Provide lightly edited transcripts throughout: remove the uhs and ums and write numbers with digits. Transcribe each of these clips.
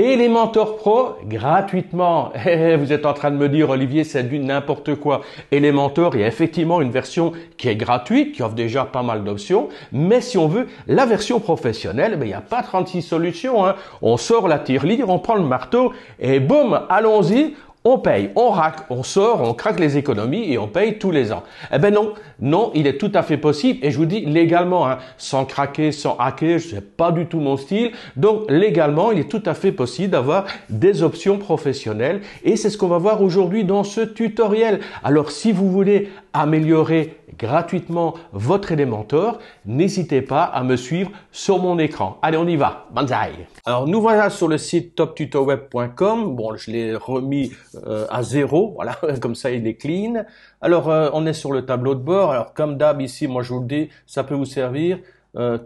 Elementor Pro, gratuitement. Vous êtes en train de me dire, Olivier, c'est du n'importe quoi. Elementor, il y a effectivement une version qui est gratuite, qui offre déjà pas mal d'options. Mais si on veut la version professionnelle, il n'y a pas 36 solutions. On sort la tirelire, on prend le marteau et boum, allons-y. On paye, on rack, on sort, on craque les économies et on paye tous les ans. Eh ben non, il est tout à fait possible et je vous dis légalement, sans craquer, sans hacker, c'est pas du tout mon style. Donc légalement, il est tout à fait possible d'avoir des options professionnelles et c'est ce qu'on va voir aujourd'hui dans ce tutoriel. Alors si vous voulez améliorer gratuitement votre Elementor, n'hésitez pas à me suivre sur mon écran. Allez, on y va. Banzai. Alors, nous voilà sur le site toptutoweb.com. Bon, je l'ai remis à 0. Voilà, comme ça, il est clean. Alors, on est sur le tableau de bord. Alors, comme d'hab, ici, moi, je vous le dis, ça peut vous servir.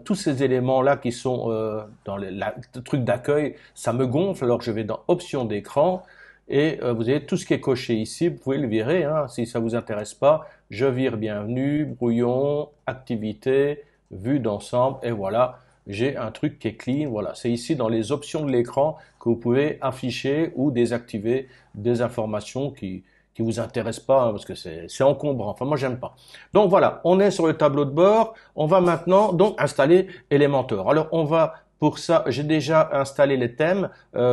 Tous ces éléments-là qui sont dans le truc d'accueil, ça me gonfle. Alors, je vais dans Options d'écran. Et vous avez tout ce qui est coché ici, vous pouvez le virer, si ça vous intéresse pas. Je vire bienvenue, brouillon, activité, vue d'ensemble, et voilà, j'ai un truc qui est clean. Voilà, c'est ici dans les options de l'écran que vous pouvez afficher ou désactiver des informations qui vous intéressent pas, parce que c'est encombrant. Enfin, moi, j'aime pas. Donc voilà, on est sur le tableau de bord. On va maintenant donc installer Elementor. Alors, on va pour ça, j'ai déjà installé les thèmes.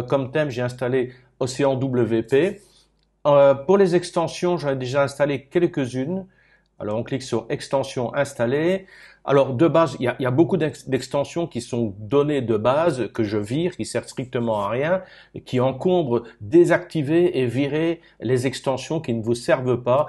Comme thème, j'ai installé Océan WP. Pour les extensions, j'en ai déjà installé quelques-unes. Alors, on clique sur extension installée. Alors, de base, il y a beaucoup d'extensions qui sont données de base, que je vire, qui servent strictement à rien, qui encombrent désactiver et virer les extensions qui ne vous servent pas.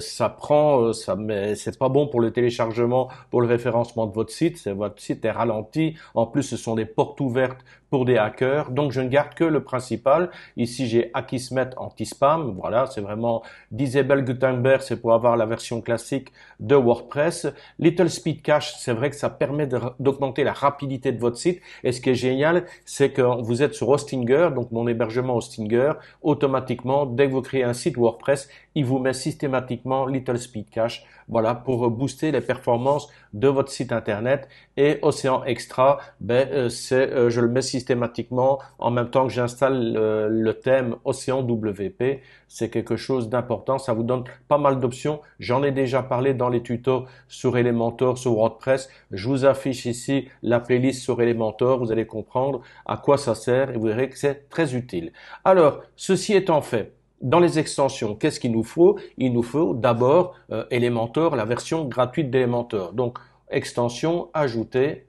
C'est pas bon pour le téléchargement, pour le référencement de votre site. Votre site est ralenti. En plus, ce sont des portes ouvertes pour des hackers. Donc, je ne garde que le principal. Ici, j'ai Akismet anti-spam. Voilà, c'est vraiment Disable Gutenberg, c'est pour avoir la version classique de WordPress. Little Speed Cache, c'est vrai que ça permet d'augmenter la rapidité de votre site. Et ce qui est génial, c'est que vous êtes sur Hostinger, donc mon hébergement Hostinger, automatiquement, dès que vous créez un site WordPress, il vous met systématiquement Little Speed Cache, voilà, pour booster les performances de votre site internet. Et Océan Extra, je le mets systématiquement en même temps que j'installe le thème Océan WP. C'est quelque chose d'important, ça vous donne pas mal d'options. J'en ai déjà parlé dans les tutos sur Elementor, sur WordPress. Je vous affiche ici la playlist sur Elementor, vous allez comprendre à quoi ça sert et vous verrez que c'est très utile. Alors, ceci étant fait, dans les extensions, qu'est-ce qu'il nous faut? Il nous faut d'abord Elementor, la version gratuite d'Elementor. Donc, extension, ajouter.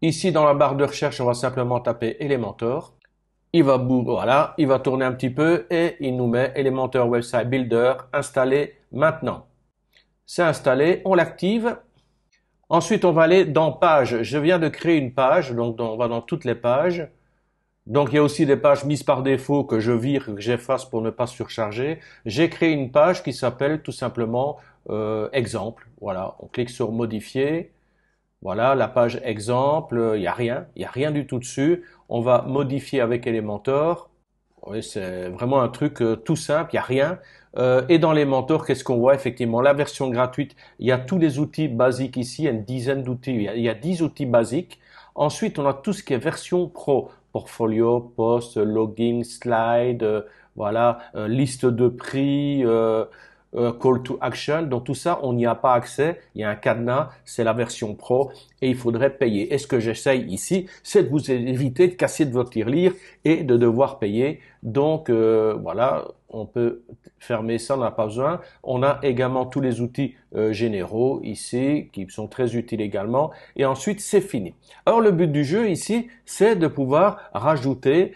Ici, dans la barre de recherche, on va simplement taper Elementor. Il va tourner un petit peu et il nous met Elementor Website Builder installé maintenant. C'est installé, on l'active. Ensuite, on va aller dans Page. Je viens de créer une page, donc on va dans toutes les pages. Donc, il y a aussi des pages mises par défaut que je vire, que j'efface pour ne pas surcharger. J'ai créé une page qui s'appelle tout simplement exemple. Voilà, on clique sur Modifier. Voilà, la page exemple, il y a rien du tout dessus. On va modifier avec Elementor. Oui, c'est vraiment un truc tout simple, il n'y a rien. Et dans Elementor, qu'est-ce qu'on voit? Effectivement, la version gratuite, il y a tous les outils basiques ici, il y a une dizaine d'outils, il y a 10 outils basiques. Ensuite, on a tout ce qui est version pro, portfolio, post, logging, slide, liste de prix, call to action. Donc tout ça, on n'y a pas accès. Il y a un cadenas, c'est la version pro et il faudrait payer. Et ce que j'essaye ici, c'est de vous éviter de casser de votre tirelire et de devoir payer. Donc voilà, on peut fermer ça, on n'a pas besoin. On a également tous les outils généraux ici qui sont très utiles également. Et ensuite, c'est fini. Alors le but du jeu ici, c'est de pouvoir rajouter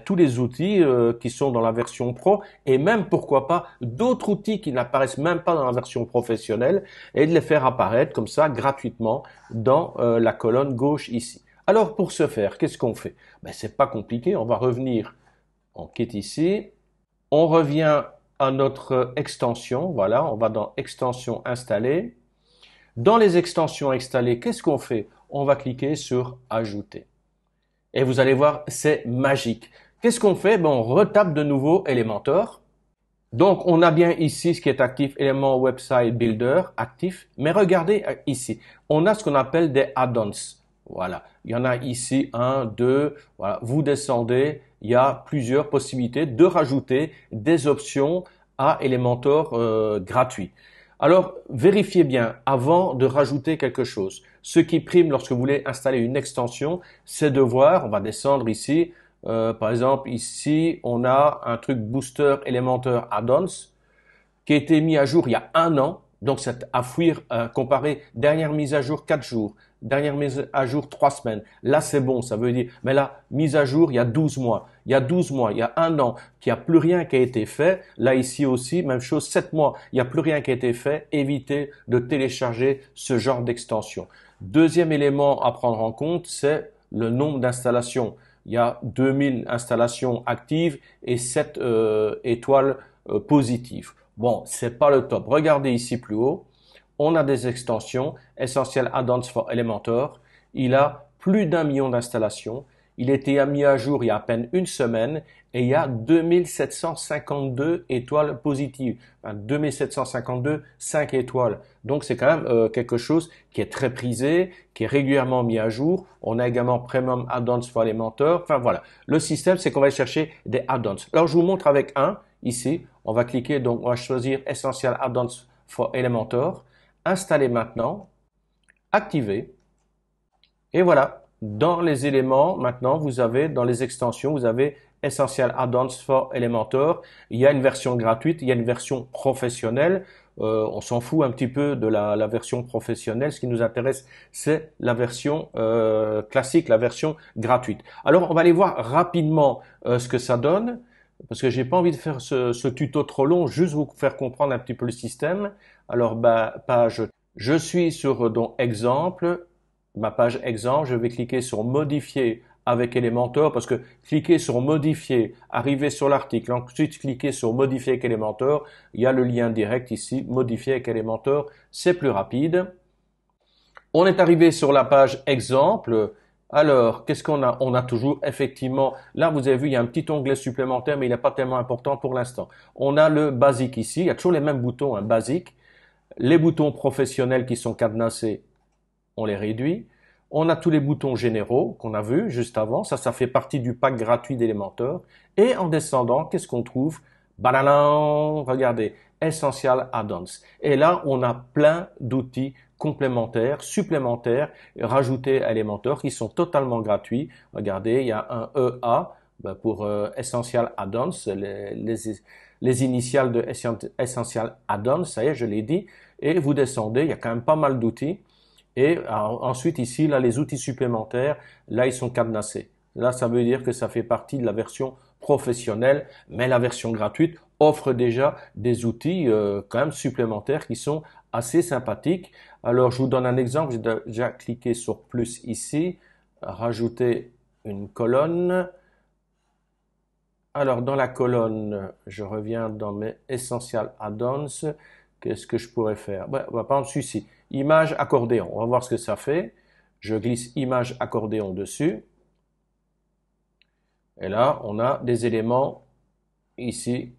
tous les outils qui sont dans la version pro et même pourquoi pas d'autres outils qui n'apparaissent même pas dans la version professionnelle et de les faire apparaître comme ça gratuitement dans la colonne gauche ici. Alors pour ce faire, qu'est-ce qu'on fait? C'est pas compliqué, on va revenir, on quitte ici, on revient à notre extension, voilà, on va dans extension installée. Dans les extensions installées, qu'est-ce qu'on fait? On va cliquer sur ajouter. Et vous allez voir, c'est magique. Qu'est-ce qu'on fait? On retape de nouveau Elementor. Donc, on a bien ici ce qui est actif, élément Website Builder, actif. Mais regardez ici, on a ce qu'on appelle des add-ons. Voilà, il y en a ici un, deux, voilà, vous descendez, il y a plusieurs possibilités de rajouter des options à Elementor gratuit. Alors, vérifiez bien avant de rajouter quelque chose. Ce qui prime lorsque vous voulez installer une extension, c'est de voir, on va descendre ici, par exemple ici, on a un truc Booster Elementor Add-ons qui a été mis à jour il y a un an. Donc, c'est à fuir, comparer dernière mise à jour 4 jours, dernière mise à jour 3 semaines. Là, c'est bon, ça veut dire, mais là, mise à jour il y a 12 mois. Il y a 12 mois, il y a un an, qu'il n'y a plus rien qui a été fait. Là, ici aussi, même chose, 7 mois, il n'y a plus rien qui a été fait. Évitez de télécharger ce genre d'extension. Deuxième élément à prendre en compte, c'est le nombre d'installations. Il y a 2000 installations actives et 7 étoiles positives. Bon, c'est pas le top. Regardez ici plus haut. On a des extensions. Essential Add-ons for Elementor. Il a plus d'1 million d'installations. Il a été mis à jour il y a à peine une semaine et il y a 2752 étoiles positives. Enfin, 2752, 5 étoiles. Donc c'est quand même quelque chose qui est très prisé, qui est régulièrement mis à jour. On a également Premium Add-ons for Elementor. Enfin voilà. Le système, c'est qu'on va chercher des add-ons. Alors je vous montre avec un. Ici, on va cliquer, donc on va choisir Essential Add-ons for Elementor. Installer maintenant. Activer. Et voilà. Dans les éléments, maintenant, vous avez, dans les extensions, vous avez Essential Add-ons for Elementor. Il y a une version gratuite, il y a une version professionnelle. On s'en fout un petit peu de la version professionnelle. Ce qui nous intéresse, c'est la version classique, la version gratuite. Alors, on va aller voir rapidement ce que ça donne, parce que j'ai pas envie de faire ce tuto trop long, juste vous faire comprendre un petit peu le système. Alors, page, je suis sur donc exemple, ma page exemple, je vais cliquer sur modifier avec Elementor, parce que cliquer sur modifier, arriver sur l'article, ensuite cliquer sur modifier avec Elementor, il y a le lien direct ici, modifier avec Elementor, c'est plus rapide. On est arrivé sur la page exemple. Alors, qu'est-ce qu'on a? On a toujours, effectivement, là vous avez vu, il y a un petit onglet supplémentaire, mais il n'est pas tellement important pour l'instant. On a le basique ici, il y a toujours les mêmes boutons, hein, basique. Les boutons professionnels qui sont cadenassés, on les réduit. On a tous les boutons généraux qu'on a vus juste avant. Ça fait partie du pack gratuit d'Elementor. Et en descendant, qu'est-ce qu'on trouve? Balalan, regardez, Essential Add-ons. Et là, on a plein d'outils complémentaires, supplémentaires, rajoutés à Elementor qui sont totalement gratuits. Regardez, il y a un EA pour Essential Add-ons, les initiales de Essential Add-ons, ça y est, je l'ai dit. Et vous descendez, il y a quand même pas mal d'outils. Et ensuite ici, là, les outils supplémentaires, là, ils sont cadenassés. Là, ça veut dire que ça fait partie de la version professionnelle, mais la version gratuite offre déjà des outils quand même supplémentaires qui sont assez sympathiques. Alors, je vous donne un exemple. J'ai déjà cliqué sur plus ici, rajouter une colonne. Alors, dans la colonne, je reviens dans mes Essential Add-ons. Qu'est-ce que je pourrais faire? Par exemple, celui-ci, image accordéon. On va voir ce que ça fait. Je glisse image accordéon dessus. Et là, on a des éléments ici.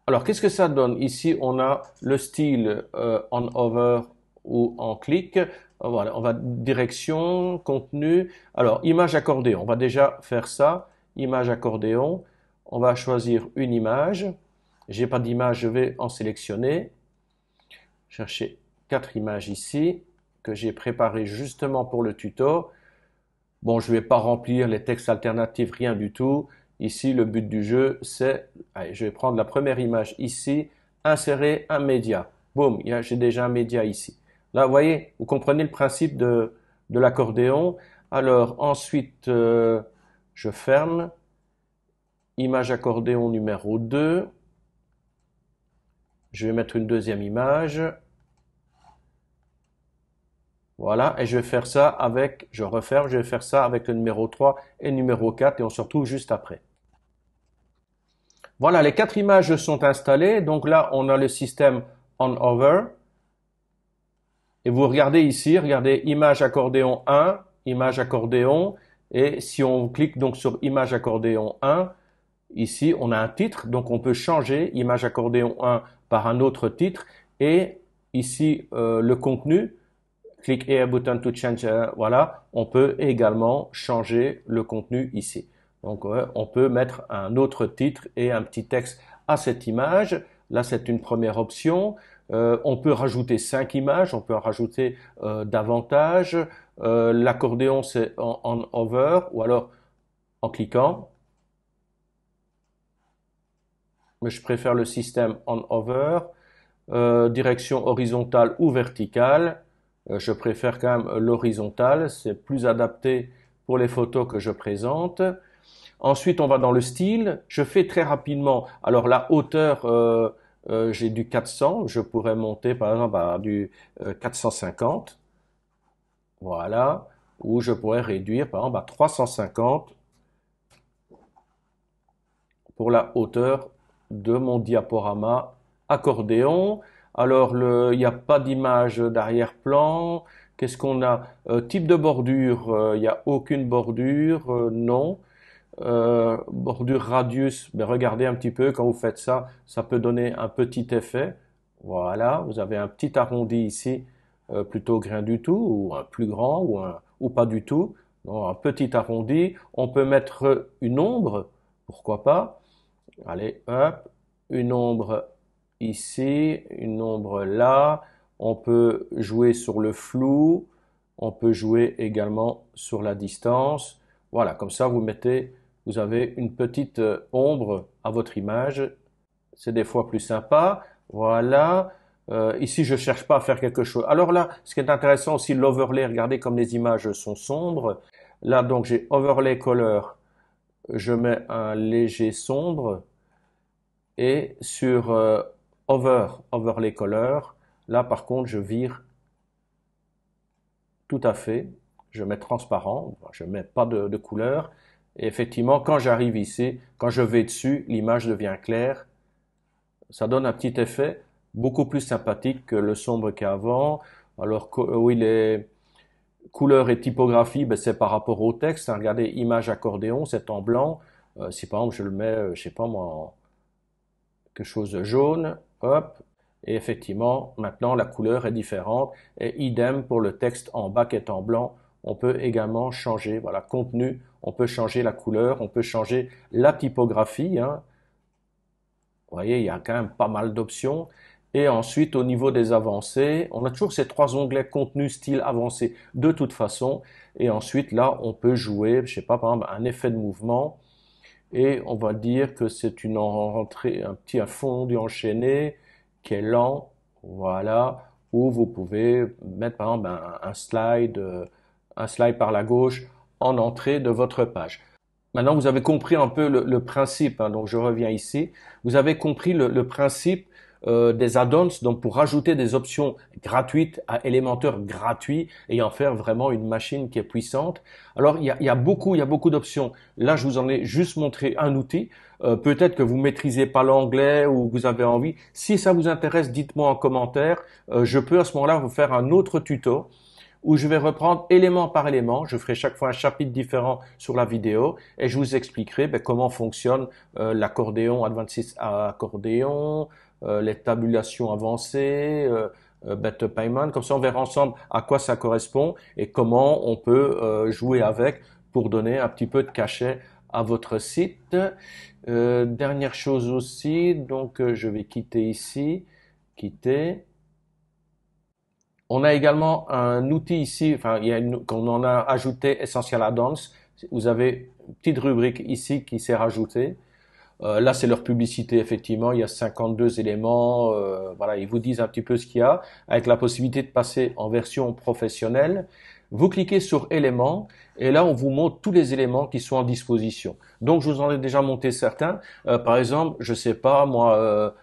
Alors, qu'est-ce que ça donne? Ici, on a le style en hover ou en clic. Voilà, on va direction, contenu. Alors, image accordéon. On va déjà faire ça. Image accordéon. On va choisir une image. J'ai pas d'image, je vais en sélectionner. Chercher 4 images ici que j'ai préparées justement pour le tuto. Bon, je vais pas remplir les textes alternatifs, rien du tout. Ici, le but du jeu, c'est, allez, je vais prendre la première image ici, insérer un média. Boum, j'ai déjà un média ici. Là, vous voyez, vous comprenez le principe de l'accordéon. Alors, ensuite, je ferme. Image accordéon numéro 2. Je vais mettre une deuxième image. Voilà, et je vais faire ça avec, je referme, je vais faire ça avec le numéro 3 et le numéro 4 et on se retrouve juste après. Voilà, les 4 images sont installées. Donc là, on a le système on over. Et vous regardez ici, regardez image accordéon 1, image accordéon. Et si on clique donc sur image accordéon 1, ici, on a un titre. Donc on peut changer image accordéon 1 par un autre titre. Et ici, le contenu. Click here button to change. Voilà, on peut également changer le contenu ici. Donc, on peut mettre un autre titre et un petit texte à cette image. Là, c'est une première option. On peut rajouter 5 images, on peut en rajouter davantage. L'accordéon, c'est en hover ou alors en cliquant. Mais je préfère le système on hover. Direction horizontale ou verticale. Je préfère quand même l'horizontale, c'est plus adapté pour les photos que je présente. Ensuite, on va dans le style. Je fais très rapidement. Alors la hauteur, j'ai du 400. Je pourrais monter par exemple à du 450. Voilà. Ou je pourrais réduire par exemple à 350 pour la hauteur de mon diaporama accordéon. Alors, il n'y a pas d'image d'arrière-plan. Qu'est-ce qu'on a? Type de bordure, il n'y a aucune bordure, non. Bordure radius, mais regardez un petit peu, quand vous faites ça, ça peut donner un petit effet. Voilà, vous avez un petit arrondi ici, plutôt que rien du tout, ou un plus grand, ou pas du tout. Donc, un petit arrondi. On peut mettre une ombre, pourquoi pas. Allez, hop, une ombre ici, une ombre là. On peut jouer sur le flou. On peut jouer également sur la distance. Voilà, comme ça, vous avez une petite ombre à votre image. C'est des fois plus sympa. Voilà. Ici, je cherche pas à faire quelque chose. Alors là, ce qui est intéressant aussi, l'overlay. Regardez comme les images sont sombres. Là, donc, j'ai overlay color. Je mets un léger sombre. Et sur overlay color, là par contre je vire tout à fait, je mets transparent, je mets pas de couleur. Et effectivement, quand j'arrive ici, quand je vais dessus, l'image devient claire. Ça donne un petit effet beaucoup plus sympathique que le sombre qu'avant. Alors oui, les couleurs et typographie, ben, c'est par rapport au texte. Hein. Regardez, image accordéon, c'est en blanc. Si par exemple je le mets, je sais pas moi, en quelque chose de jaune, hop, et effectivement, maintenant la couleur est différente, et idem pour le texte en bas qui est en blanc, on peut également changer, voilà, contenu, on peut changer la couleur, on peut changer la typographie, hein. Vous voyez, il y a quand même pas mal d'options. Et ensuite, au niveau des avancées, on a toujours ces 3 onglets contenu, style, avancé, de toute façon. Et ensuite, là, on peut jouer, je sais pas, par exemple, un effet de mouvement. Et on va dire que c'est une rentrée, un fondu enchaîné qui est lent, voilà, où vous pouvez mettre par exemple un slide par la gauche en entrée de votre page. Maintenant, vous avez compris un peu le principe, hein, donc je reviens ici. Vous avez compris le principe des add-ons, donc pour rajouter des options gratuites à Elementor gratuit et en faire vraiment une machine qui est puissante. Alors il y a beaucoup d'options. Là, je vous en ai juste montré un outil. Peut-être que vous maîtrisez pas l'anglais ou vous avez envie. Si ça vous intéresse, dites-moi en commentaire. Je peux à ce moment-là vous faire un autre tuto où je vais reprendre élément par élément. Je ferai chaque fois un chapitre différent sur la vidéo et je vous expliquerai comment fonctionne l'accordéon, Advanced Accordéon, les tabulations avancées, Better Payment. Comme ça, on verra ensemble à quoi ça correspond et comment on peut jouer avec pour donner un petit peu de cachet à votre site. Dernière chose aussi, donc je vais quitter ici, quitter. On a également un outil ici, enfin, qu'on en a ajouté Essential Add-ons. Vous avez une petite rubrique ici qui s'est rajoutée. Là, c'est leur publicité, effectivement. Il y a 52 éléments. Voilà, ils vous disent un petit peu ce qu'il y a, avec la possibilité de passer en version professionnelle. Vous cliquez sur éléments et là, on vous montre tous les éléments qui sont en disposition. Donc, je vous en ai déjà monté certains. Par exemple, je sais pas, moi,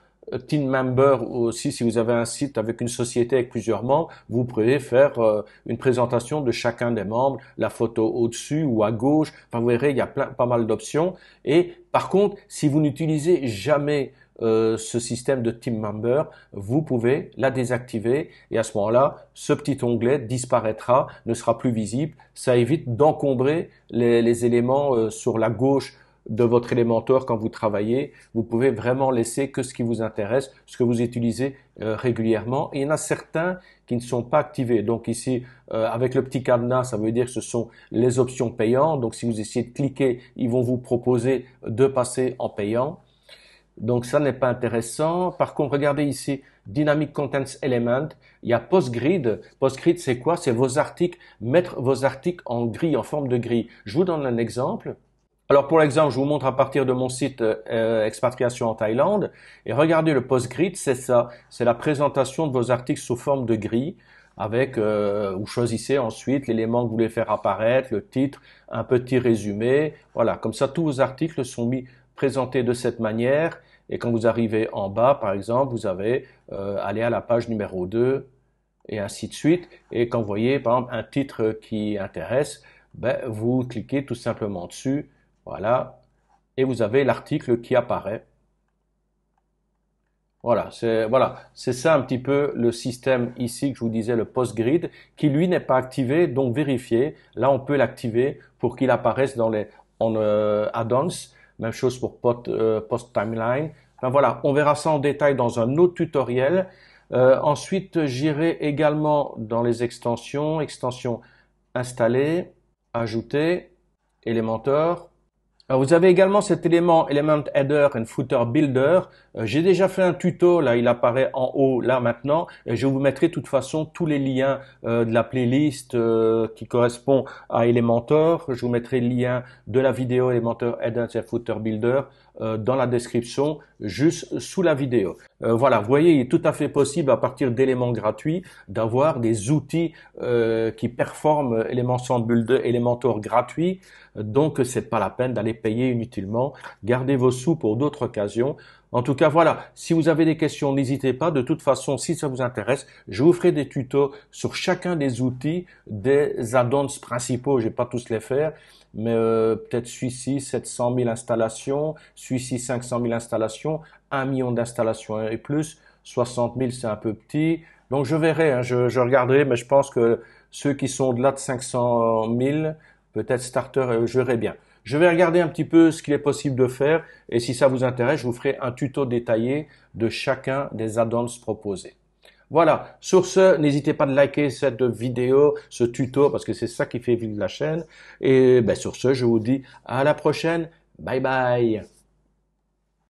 Team Member aussi, si vous avez un site avec une société avec plusieurs membres, vous pouvez faire une présentation de chacun des membres, la photo au-dessus ou à gauche. Enfin, vous verrez, il y a pas mal d'options. Et par contre, si vous n'utilisez jamais ce système de Team Member, vous pouvez la désactiver et à ce moment-là, ce petit onglet disparaîtra, ne sera plus visible. Ça évite d'encombrer les éléments sur la gauche de votre Elementor quand vous travaillez. Vous pouvez vraiment laisser que ce qui vous intéresse, ce que vous utilisez régulièrement. Et il y en a certains qui ne sont pas activés. Donc ici, avec le petit cadenas, ça veut dire que ce sont les options payantes. Donc si vous essayez de cliquer, ils vont vous proposer de passer en payant. Donc ça n'est pas intéressant. Par contre, regardez ici, Dynamic Contents Element. Il y a PostGrid. PostGrid, c'est quoi? C'est vos articles, mettre vos articles en grille, en forme de grille. Je vous donne un exemple. Alors pour l'exemple, je vous montre à partir de mon site Expatriation en Thaïlande. Et regardez le PostGrid, c'est ça. C'est la présentation de vos articles sous forme de grille. Avec, vous choisissez ensuite l'élément que vous voulez faire apparaître, le titre, un petit résumé. Voilà, comme ça, tous vos articles sont présentés de cette manière. Et quand vous arrivez en bas, par exemple, vous avez aller à la page numéro 2 et ainsi de suite. Et quand vous voyez, par exemple, un titre qui intéresse, ben, vous cliquez tout simplement dessus. Voilà. Et vous avez l'article qui apparaît. Voilà, c'est ça un petit peu le système ici que je vous disais, le PostGrid, qui lui n'est pas activé, donc vérifiez. Là, on peut l'activer pour qu'il apparaisse dans les add-ons. Même chose pour Post Timeline. Enfin, voilà, on verra ça en détail dans un autre tutoriel. Ensuite, j'irai également dans les extensions, installer, ajouter, Elementor. Alors, vous avez également cet élément Element Header and Footer Builder. J'ai déjà fait un tuto, là il apparaît en haut, là maintenant. Et je vous mettrai de toute façon tous les liens de la playlist qui correspond à Elementor. Je vous mettrai le lien de la vidéo Elementor Header and Footer Builder dans la description, juste sous la vidéo. Voilà, vous voyez, il est tout à fait possible à partir d'éléments gratuits d'avoir des outils qui performent Elementor gratuit. Donc, c'est pas la peine d'aller payer inutilement. Gardez vos sous pour d'autres occasions. En tout cas, voilà. Si vous avez des questions, n'hésitez pas. De toute façon, si ça vous intéresse, je vous ferai des tutos sur chacun des outils, des add-ons principaux. Je vais pas tous les faire, mais peut-être celui-ci, 700 000 installations, celui-ci, 500 000 installations, 1 million d'installations et plus, 60 000, c'est un peu petit. Donc, je verrai, hein, je regarderai, mais je pense que ceux qui sont au-delà de 500 000, peut-être starter, je verrai bien. Je vais regarder un petit peu ce qu'il est possible de faire et si ça vous intéresse, je vous ferai un tuto détaillé de chacun des add-ons proposés. Voilà, sur ce, n'hésitez pas de liker cette vidéo, ce tuto, parce que c'est ça qui fait vivre la chaîne. Et ben, sur ce, je vous dis à la prochaine. Bye bye.